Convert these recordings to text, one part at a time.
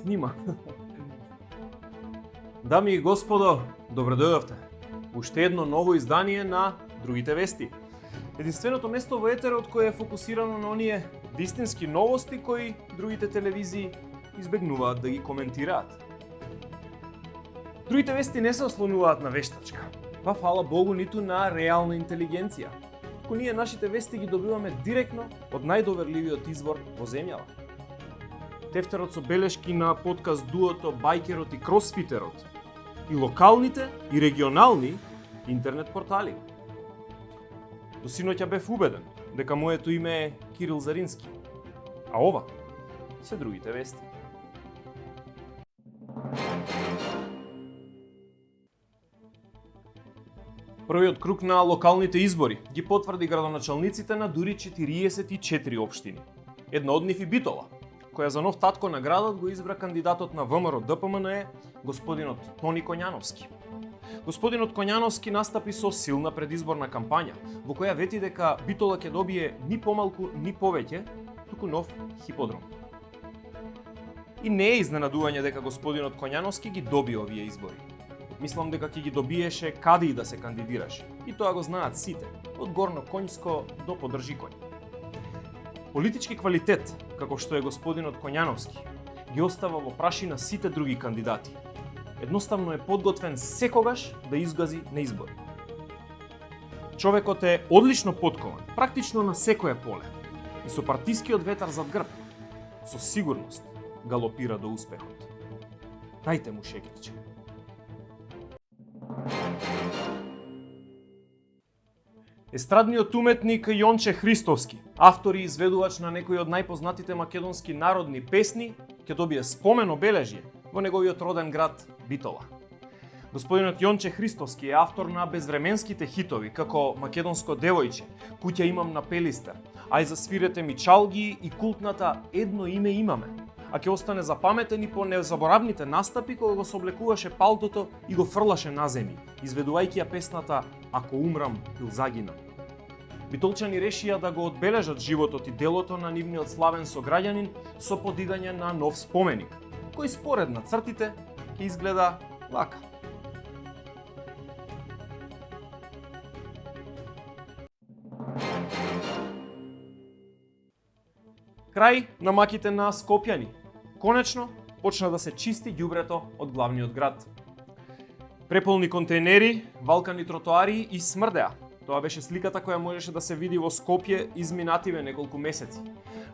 Снима. Дами и господо, добро дојдовте. Уште едно ново издание на Другите вести. Единственото место во етерот кое е фокусирано на оние вистински новости кои другите телевизии избегнуваат да ги коментираат. Другите вести не се ослонуваат на вештачка, па фала Богу ниту на реална интелигенција. Ко ние нашите вести ги добиваме директно од најдоверливиот извор во земјава. Тефтерот со белешки на подкаст дуото Байкерот и Кросфитерот и локалните и регионални интернет портали. До синоќа бев убеден дека моето име е Кирил Зарински, а ова се Другите вести. Првиот круг на локалните избори ги потврди градоначалниците на дури 44 општини. Една од нив и Битола, која за нов татко на градот го избра кандидатот на ВМРО ДПМНЕ, господинот Тони Коњановски. Господинот Коњановски настапи со силна предизборна кампања, во која вети дека Битола ќе добие ни помалку ни повеќе, туку нов хиподром. И не е изненадување дека господинот Коњановски ги доби овие избори. Мислам дека ќе ги добиеше каде и да се кандидираше. И тоа го знаат сите, од горно конјско до подржи конј. Политички квалитет, како што е господинот Коњановски, ги остава во прашина сите други кандидати. Едноставно е подготвен секогаш да изгази на избори. Човекот е одлично поткован, практично на секое поле. И со партискиот ветар зад грб, со сигурност галопира до успехот. Дајте му шекерче. Естрадниот уметник Јонче Христовски, автор и изведувач на некои од најпознатите македонски народни песни, ќе добие спомен обележје во неговиот роден град Битола. Господинот Јонче Христовски е автор на безвременските хитови како Македонско девојче, Куќа имам на Пелистер, Ај за свирете ми чалги и култната Едно име имаме, а ќе остане запаметен и по незаборавните настапи кога го соблекуваше палтото и го фрлаше на земји, изведувајќи ја песната Ако умрам или загинам. Битолчани решија да го одбележат животот и делото на нивниот славен сограѓанин со подигање на нов споменик, кој според на цртите ќе изгледа вака. Крај на маките на Скопјани. Конечно почна да се чисти ѓубрето од главниот град. Преполни контейнери, валкани тротоари и смрдеа. Тоа беше сликата која можеше да се види во Скопје изминативе неколку месеци.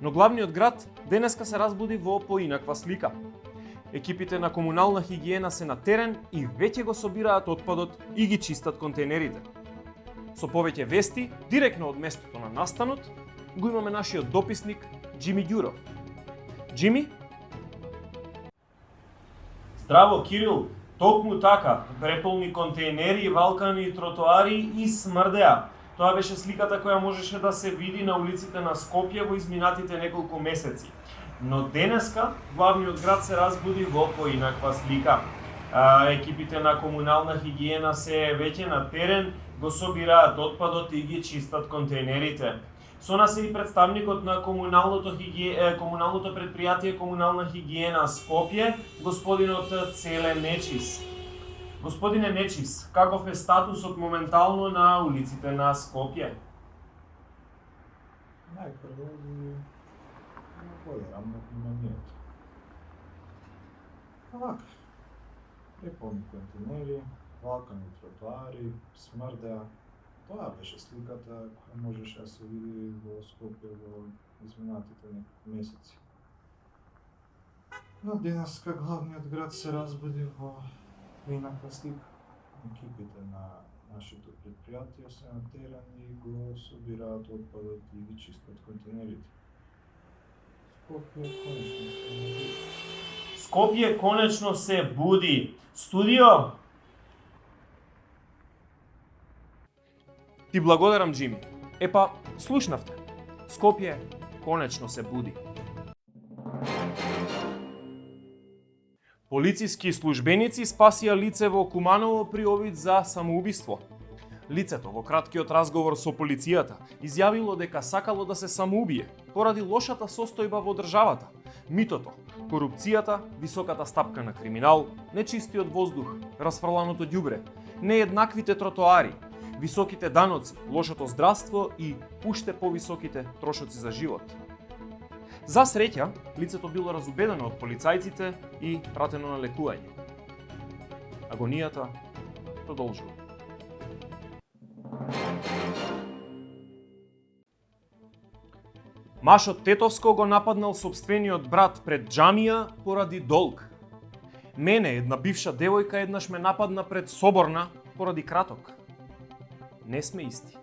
Но главниот град денеска се разбуди во поинаква слика. Екипите на комунална хигиена се на терен и веќе го собираат отпадот и ги чистат контейнерите. Со повеќе вести, директно од местото на настанот, го имаме нашиот дописник Џими Ѓуров. Џими? Здраво, Кирил! Токму така, преполни контейнери, валкани тротоари и смрдеа. Тоа беше сликата која можеше да се види на улиците на Скопје во изминатите неколку месеци. Но денеска главниот град се разбуди во поинаква слика. Екипите на комунална хигиена се веќе на терен, го собираат отпадот и ги чистат контейнерите. Со нас е и представникот на комуналното предпријатие Комунална хигиена Скопје, господинот Целе Нечис. Господине Нечис, каков е статусот моментално на улиците на Скопје? Најпрво ви благодарам на вниманието. Вака, преполни контейнери, валкани тротоари, смрдеа. Тоа беше сликата која можеше да се види во Скопје во изминатите месеци. Но денеска главниот град се разбуди во поинаква слика. Екипите на нашето предпријатие се на терен и го собираат отпадот и ги чистат контейнерите. Скопје конечно се буди. Студио? Ти благодарам, Џими. Епа, слушнавте. Скопје конечно се буди. Полициски службеници спасија лице во Куманово при овид за самоубиство. Лицето во краткиот разговор со полицијата изјавило дека сакало да се самоубие поради лошата состојба во државата, Митото, корупцијата, високата стапка на криминал, нечистиот воздух, расфрланото ѓубре, нееднаквите тротоари, високите даноци, лошото здравство и уште повисоките трошоци за живот. За среќа, лицето било разубедено од полицајците и пратено на лекување. Агонијата продолжува. Машот Тетовско го нападнал сопствениот брат пред џамија поради долг. Мене, една бивша девојка, еднаш ме нападна пред соборна поради краток. Не сме исти.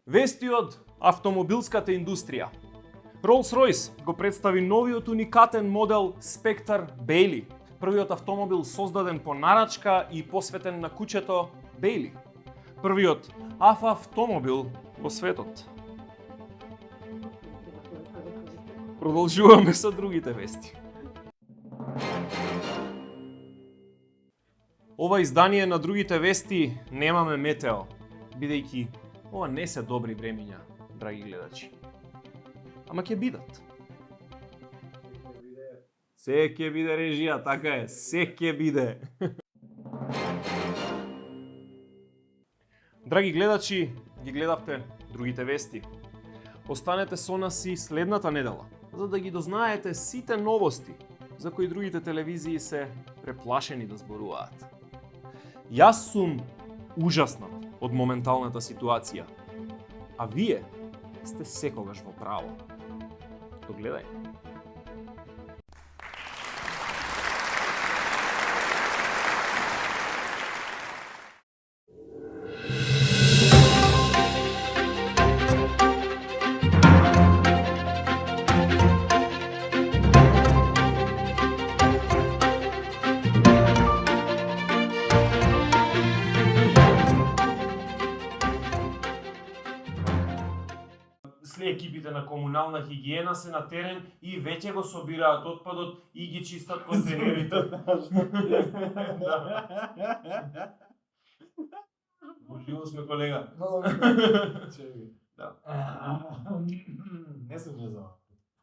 Вести од автомобилската индустрија. Rolls-Royce го представи новиот уникатен модел Spectre Bailey, првиот автомобил создаден по нарачка и посветен на куќето Bailey. Првиот автомобил во светот. Продолжуваме со другите вести. Ова издание на другите вести немаме метео, бидејќи ова не се добри времиња, драги гледачи. Ама ќе бидат. Се ќе биде режија, така е, се ќе биде. Драги гледачи, ги гледавте другите вести. Останете со нас и следната недела, за да ги дознаете сите новости за кои другите телевизии се преплашени да зборуваат. Јас сум ужаснат од моменталната ситуација, а вие сте секогаш во право. Догледај. Екипите на комунална хигиена се на терен и веќе го собираат отпадот и ги чистат контейнерите. Живо сме, колега. Не се влезава.